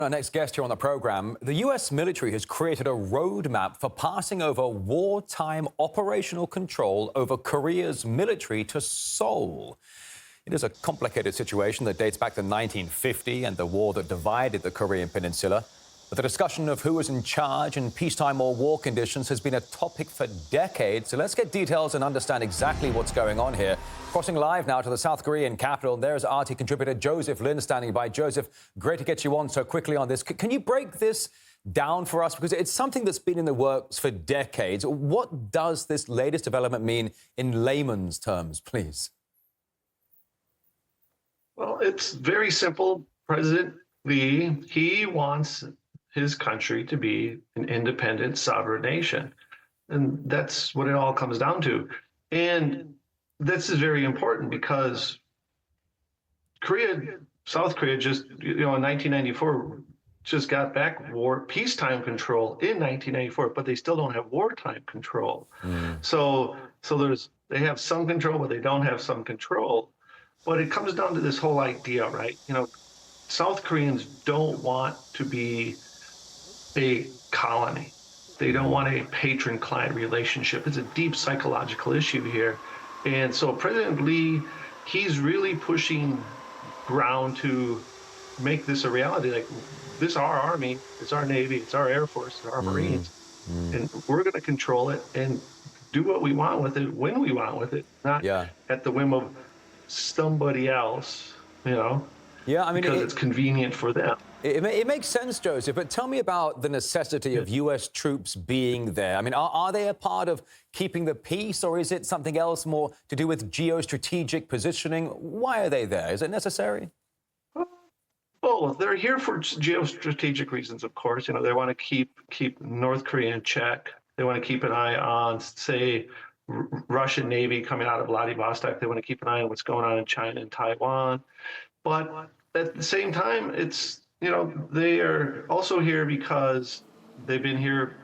Our next guest here on the program, the U.S. military has created a roadmap for passing over wartime operational control over Korea's military to Seoul. It is a complicated situation that dates back to 1950 and the war that divided the Korean peninsula. But the discussion of who is in charge in peacetime or war conditions has been a topic for decades. So let's get details and understand exactly what's going on here. Crossing live now to the South Korean capital, there's RT contributor Joseph Lynn standing by. Joseph, great to get you on so quickly on this. Can you break this down for us? Because it's something that's been in the works for decades. What does this latest development mean in layman's terms, please? Well, it's very simple. President Lee, he wants his country to be an independent, sovereign nation. And that's what it all comes down to. And this is very important because South Korea just, in 1994, just got back peacetime control in 1994, but they still don't have wartime control. So they have some control, but they don't have some control. But it comes down to this whole idea, right? South Koreans don't want to be a colony. They don't want a patron-client relationship. It's a deep psychological issue here. And so President Lee, he's really pushing ground to make this a reality. Like, this is our Army, it's our Navy, it's our Air Force, it's our Marines. And we're going to control it and do what we want with it when we want with it, not at the whim of somebody else, Yeah, I mean, because it's convenient for them. It makes sense, Joseph, but tell me about the necessity of U.S. troops being there. I mean, are they a part of keeping the peace, or is it something else more to do with geostrategic positioning? Why are they there? Is it necessary? Well, they're here for geostrategic reasons, of course. They want to keep North Korea in check. They want to keep an eye on, say, Russian Navy coming out of Vladivostok. They want to keep an eye on what's going on in China and Taiwan. But at the same time, they are also here because they've been here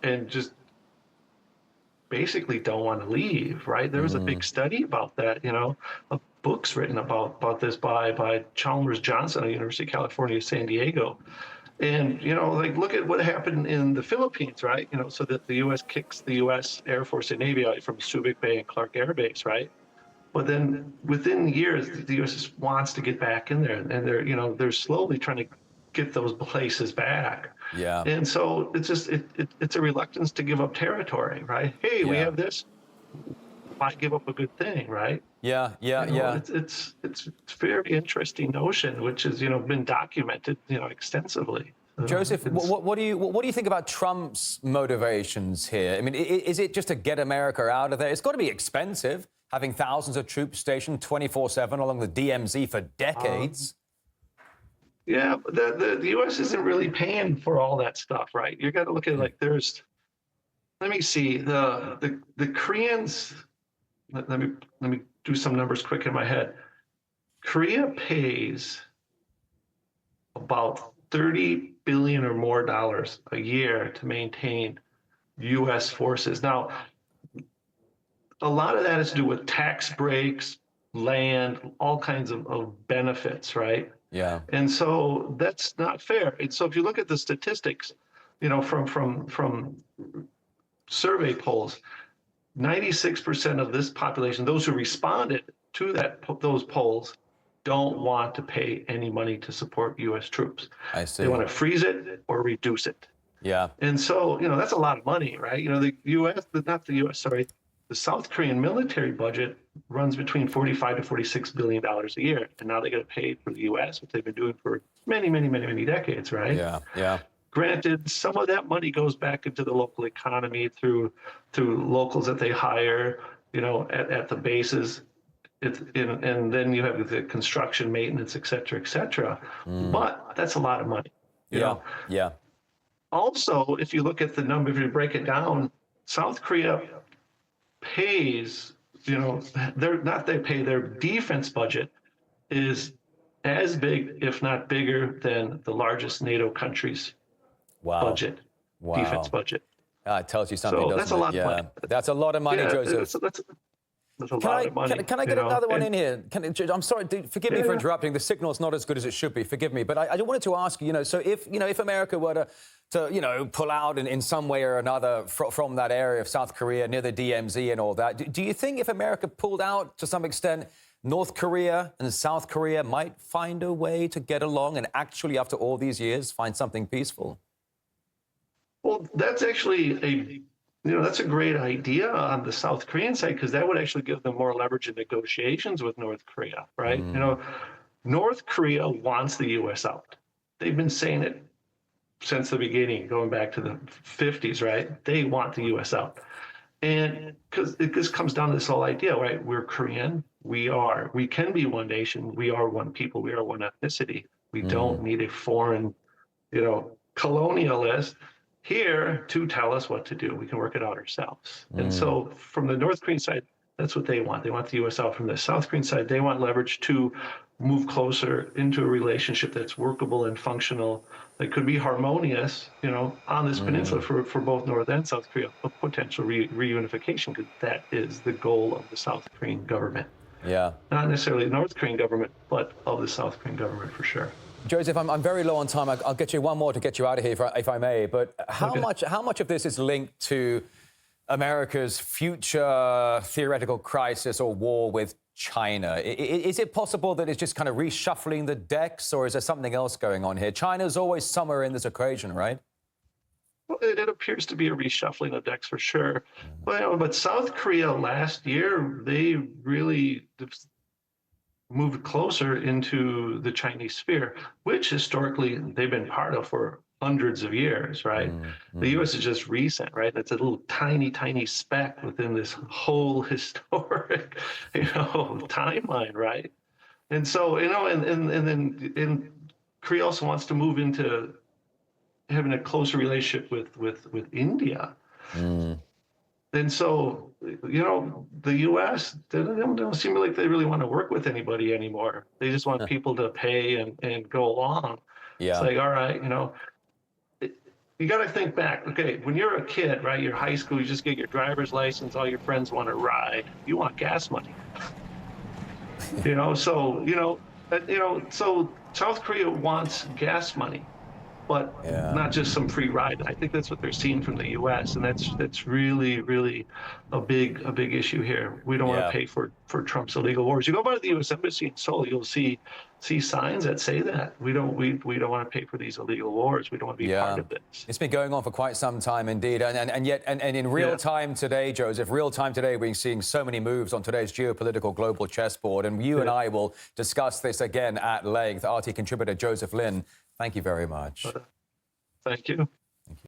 and just basically don't want to leave, right? There was a big study about that, books written about this by Chalmers Johnson at the University of California, San Diego. And, look at what happened in the Philippines, right? So that the U.S. kicks the U.S. Air Force and Navy out from Subic Bay and Clark Air Base, right? But then within years, the U.S. wants to get back in there, and they're slowly trying to get those places back. Yeah. And so it's just it's a reluctance to give up territory, right? Hey, we have this. Why give up a good thing, right? Yeah. It's a very interesting notion, which has been documented extensively. Joseph, what do you think about Trump's motivations here? I mean, is it just to get America out of there? It's got to be expensive, having thousands of troops stationed 24/7 along the DMZ for decades. Yeah, the U.S. isn't really paying for all that stuff, right? You got to look at it like let me see, the Koreans. Let me do some numbers quick in my head. Korea pays about $30 billion or more a year to maintain U.S. forces. Now, a lot of that has to do with tax breaks, land, all kinds of benefits, right? Yeah. And so that's not fair. And so if you look at the statistics, from survey polls, 96% of this population, those who responded to those polls, don't want to pay any money to support U.S. troops. I see. They want to freeze it or reduce it. Yeah. And so, that's a lot of money, right? The South Korean military budget runs between $45 to $46 billion a year. And now they get paid for the U.S., which they've been doing for many, many, many, many decades, right? Yeah. Granted, some of that money goes back into the local economy through locals that they hire, at the bases. And then you have the construction, maintenance, et cetera. But that's a lot of money. Yeah. Also, if you look at the number, if you break it down, South Korea pays, their defense budget is as big, if not bigger, than the largest NATO country's budget, defense budget. It tells you something, so doesn't that's a lot of money. That's a lot of money, Joseph. That's a Can lot I, of money. can I get another one And, in here? I'm sorry, forgive me for yeah. interrupting. The signal's not as good as it should be. Forgive me. But I wanted to ask you, so if America were to pull out in some way or another from that area of South Korea near the DMZ and all that, do you think if America pulled out to some extent, North Korea and South Korea might find a way to get along and actually, after all these years, find something peaceful? Well, that's actually that's a great idea on the South Korean side, because that would actually give them more leverage in negotiations with North Korea, right? North Korea wants the U.S. out. They've been saying it since the beginning, going back to the 50s, right? They want the U.S. out. And because it just comes down to this whole idea, right? We're Korean. We can be one nation. We are one people. We are one ethnicity. We don't need a foreign, colonialist here to tell us what to do. We can work it out ourselves. And so from the North Korean side, that's what they want. They want the U.S. out. From the South Korean side, they want leverage to move closer into a relationship that's workable and functional, that could be harmonious, on this peninsula for both North and South Korea, a potential reunification, because that is the goal of the South Korean government. Yeah. Not necessarily the North Korean government, but of the South Korean government for sure. Joseph, I'm very low on time. I'll get you one more to get you out of here, if I may. But how much of this is linked to America's future theoretical crisis or war with China? Is it possible that it's just kind of reshuffling the decks, or is there something else going on here? China's always somewhere in this equation, right? Well, it appears to be a reshuffling of decks for sure. But South Korea last year, they really moved closer into the Chinese sphere, which historically they've been part of for hundreds of years, right? The U.S. is just recent, right? It's a little tiny speck within this whole historic, timeline, right? And so, and then Korea also wants to move into having a closer relationship with India. And so, the U.S., they don't seem like they really want to work with anybody anymore. They just want people to pay and go along. Yeah. It's like, all right, you got to think back. Okay, when you're a kid, right, you're high school, you just get your driver's license, all your friends want to ride. You want gas money. So South Korea wants gas money, but not just some free ride. I think that's what they're seeing from the U.S., and that's really a big issue here. We don't want to pay for Trump's illegal wars. You go by to the U.S. Embassy in Seoul, you'll see signs that say that we don't want to pay for these illegal wars. We don't want to be part of this. It's been going on for quite some time indeed, and yet in real time today, Joseph, we're seeing so many moves on today's geopolitical global chessboard, and you and I will discuss this again at length. RT contributor Joseph Lynn, thank you very much. Thank you.